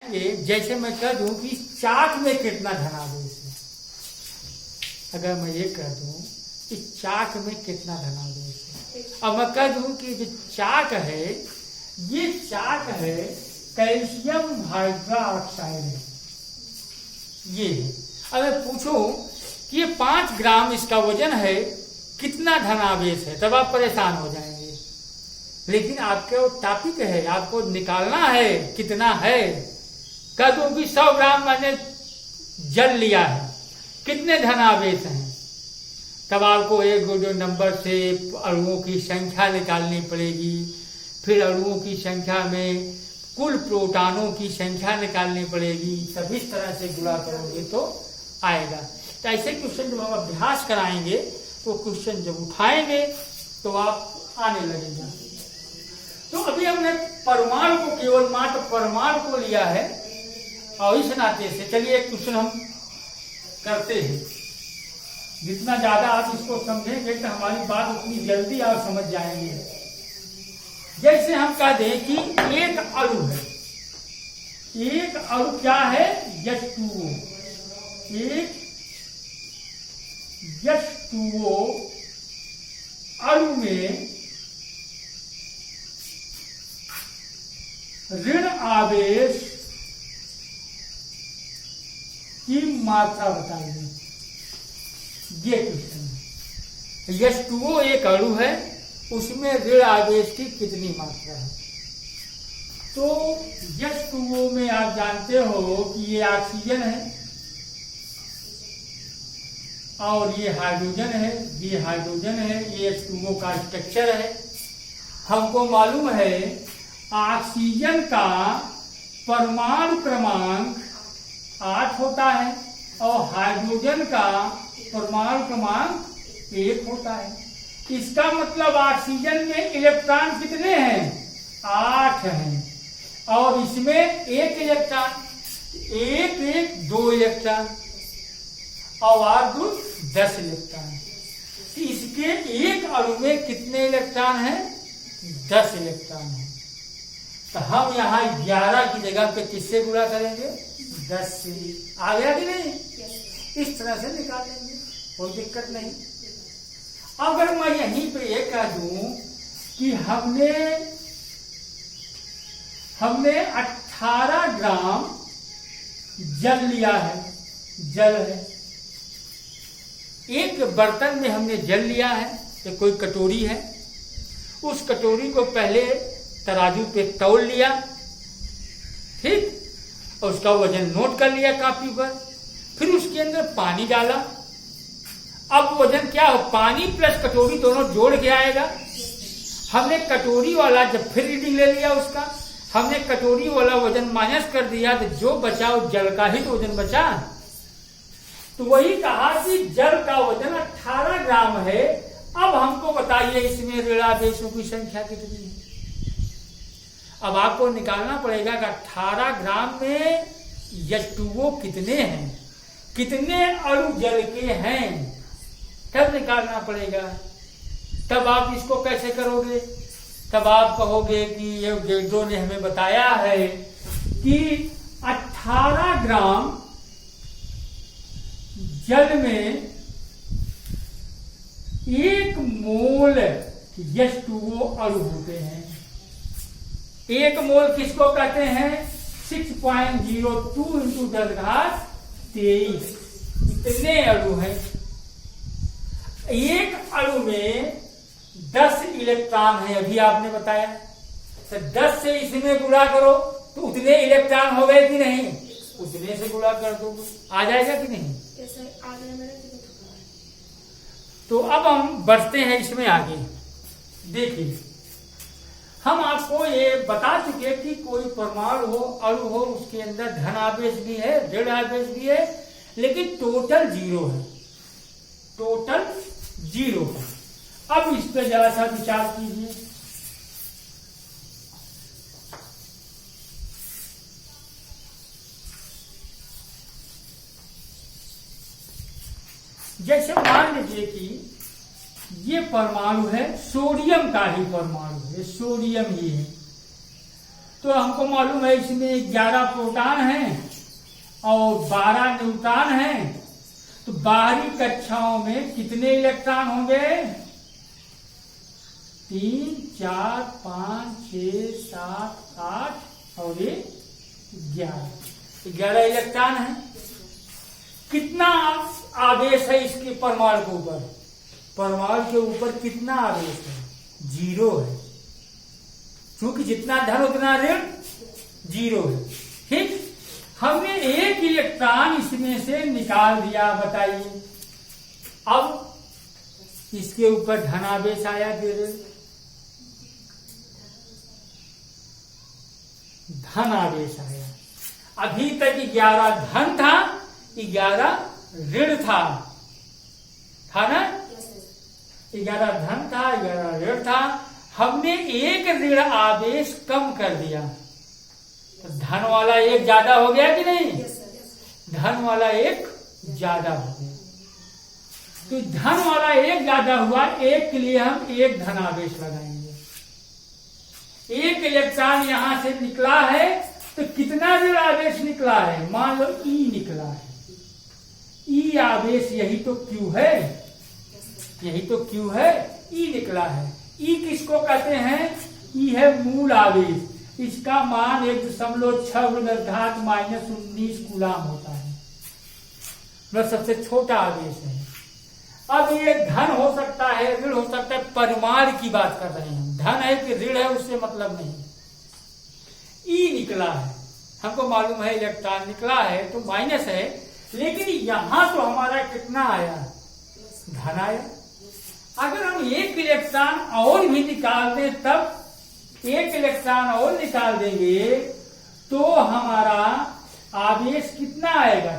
जैसे मैं कह दूं कि चाक में कितना धनावेश है, अगर मैं ये कह दूं कि चाक में कितना धनावेश है, अब मैं कह दूं कि जो चाक है ये चाक है कैल्शियम हाइड्रोक्साइड है, ये है। अब मैं पूछूं कि ये 5 ग्राम इसका वजन है, कितना धनावेश है, तब आप परेशान हो जाएंगे। लेकिन आपके वो टॉपिक है, आपको निकालना है कितना है। कह दूं कि 100 ग्राम मैंने जल लिया है, कितने धनावेश हैं, तब आपको एक जो नंबर से अणुओं की संख्या निकालनी पड़ेगी, फिर अणुओं की संख्या में कुल प्रोटॉनों की संख्या निकालनी पड़ेगी। तब इस तरह से गुणा करोगे तो आएगा। तो ऐसे क्वेश्चन जब हम अभ्यास कराएंगे तो क्वेश्चन जब उठाएंगे तो आप आने लगेगा। तो अभी हमने परमाणु को, केवल मात्र परमाणु को लिया है, और इस नाते से चलिए एक क्वेश्चन हम करते हैं। जितना ज्यादा आप इसको समझेंगे तो हमारी बात उतनी जल्दी आप समझ जाएंगे। जैसे हम कह दें कि एक अणु है, एक अणु क्या है, H2O, एक H2O अणु में ऋण आवेश की मात्रा बताइए। ये क्वेश्चन है। H2O एक अणु है, उसमें ऋण आवेश की कितनी मात्रा है। तो H2O में आप जानते हो कि ये ऑक्सीजन है और ये हाइड्रोजन है, ये हाइड्रोजन है, ये H2O का स्ट्रक्चर है। हमको मालूम है ऑक्सीजन का परमाणु क्रमांक 8 होता है और हाइड्रोजन का परमाणु क्रमांक 1 होता है। इसका मतलब ऑक्सीजन में इलेक्ट्रॉन कितने हैं, 8 हैं, और इसमें 1 इलेक्ट्रॉन, 2 इलेक्ट्रॉन और 10 इलेक्ट्रॉन। इसके एक अणु में कितने इलेक्ट्रॉन हैं, 10 इलेक्ट्रॉन हैं। तो हम यहाँ 11 की जगह पे किससे गुणा करेंगे, 10 से। आ गया कि नहीं, इस तरह से निकालेंगे, कोई दिक्कत नहीं। अगर मैं यहीं पे ये कह दूं कि हमने 18 ग्राम जल लिया है, जल है, एक बर्तन में हमने जल लिया है, तो कोई कटोरी है, उस कटोरी को पहले तराजू पे तौल लिया, ठीक, और उसका वजन नोट कर लिया कापी पर, फिर उसके अंदर पानी डाला। अब वजन क्या हो, पानी प्लस कटोरी दोनों जोड़ के आएगा। हमने कटोरी वाला जब फिर रीडिंग ले लिया उसका, हमने कटोरी वाला वजन माइनस कर दिया, तो जो बचा वो जल का ही तो वजन बचा। तो वही कहा कि जल का वजन 18 ग्राम है। अब हमको बताइए इसमें ऋणावेशों की संख्या कितनी है। अब आपको निकालना पड़ेगा कि 18 ग्राम में H2O कितने हैं, कितने अणु जल के हैं, तब निकालना पड़ेगा। तब आप इसको कैसे करोगे, तब आप कहोगे कि ये गेडो ने हमें बताया है कि 18 ग्राम जल में 1 मोल H2O अणु होते हैं। 1 मोल किसको कहते हैं, 6.02 इंटू 10⁻23। इतने अणु हैं। एक अणु में 10 इलेक्ट्रॉन है, अभी आपने बताया, तो 10 से इसमें गुणा करो तो उतने इलेक्ट्रॉन हो गए कि नहीं, उतने से गुणा कर दो, आ जाएगा कि नहीं। तो अब हम बढ़ते हैं इसमें आगे। देखिए, हम आपको ये बता चुके कि कोई परमाणु हो, अणु हो, उसके अंदर धन आवेश भी है, ऋण आवेश भी है, लेकिन टोटल 0 है, टोटल 0 है। अब इस पर जरा सा विचार कीजिए। जैसे मान लीजिए कि ये परमाणु है, सोडियम का ही परमाणु है, सोडियम ही है। तो हमको मालूम है इसमें 11 प्रोटॉन हैं और 12 न्यूट्रॉन हैं। तो बाहरी कक्षाओं में कितने इलेक्ट्रॉन होंगे? 3, 4, 5, 6, 7, 8 और ये 11 इलेक्ट्रॉन है। कितना आवेश है इसके परमाणु के ऊपर? परमाणु के ऊपर कितना आवेश है? 0 है, क्योंकि जितना धन उतना ऋण 0 है। ठीक, हमने एक इलेक्ट्रॉन इसमें से निकाल दिया, बताइए अब इसके ऊपर धनावेश आया कि ऋण? धन आवेश आया। अभी तक 11 धन था, 11 ऋण था ना? 11 धन था, 11 ऋण था। हमने एक ऋण आवेश कम कर दिया, तो धन वाला एक ज्यादा हो गया कि नहीं? धन वाला एक ज्यादा हो गया। तो धन वाला एक ज्यादा हुआ, एक के लिए हम एक धनावेश लगाएंगे। एक इलेक्ट्रॉन यहां से निकला है तो कितना ऋण आवेश निकला है? मान लो ई निकला है। ई आवेश यही तो क्यू है, यही तो क्यू है, ई निकला है। ई किसको कहते हैं? ई है मूल आवेश। इसका मान 1.6 -19 कूलाम होता है, मतलब सबसे छोटा आवेश है। अब ये धन हो सकता है, ऋण हो सकता है, परमाणु की बात कर रहे हैं हम। धन है कि ऋण है उससे मतलब नहीं। ई निकला है, हमको मालूम है इलेक्ट्रॉन निकला है तो माइनस है, लेकिन यहां तो हमारा कितना आया? धन आया। अगर हम एक इलेक्ट्रॉन और भी निकाल दें, तब एक इलेक्ट्रॉन और निकाल देंगे तो हमारा आवेश कितना आएगा?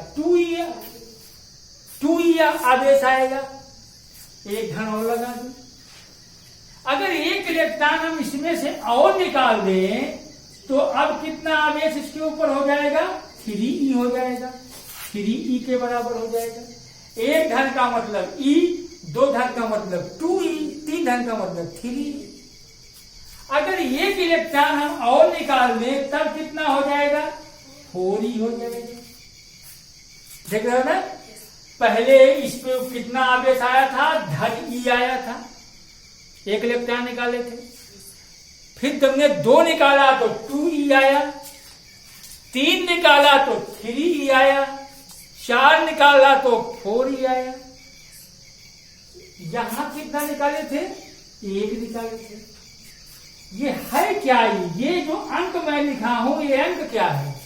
2e आवेश आएगा। एक धन और लगा दें। अगर एक इलेक्ट्रॉन हम इसमें से और निकाल दें तो अब कितना आवेश इसके ऊपर हो जाएगा? 3e हो जाएगा। 3e के बराबर हो जाएगा। एक धन का मतलब e, 2 धन का मतलब 2e, 3 धन का मतलब 3e। अगर एक इलेक्ट्रॉन हम और निकाल दें तब कितना हो जाएगा? 4e हो जाएगा। देख रहे हो ना? पहले इस पे कितना आवेश आया था? धन ई आया था, एक इलेक्ट्रॉन निकाले थे। फिर तुमने 2 निकाला तो 2e आया, 3 निकाला तो 3e आया, 4 निकाला तो 4e आया। यहां कितना निकाले थे? 1 निकाले थे। ये है क्या? ये जो अंक मैं लिखा हूं, ये अंक क्या है?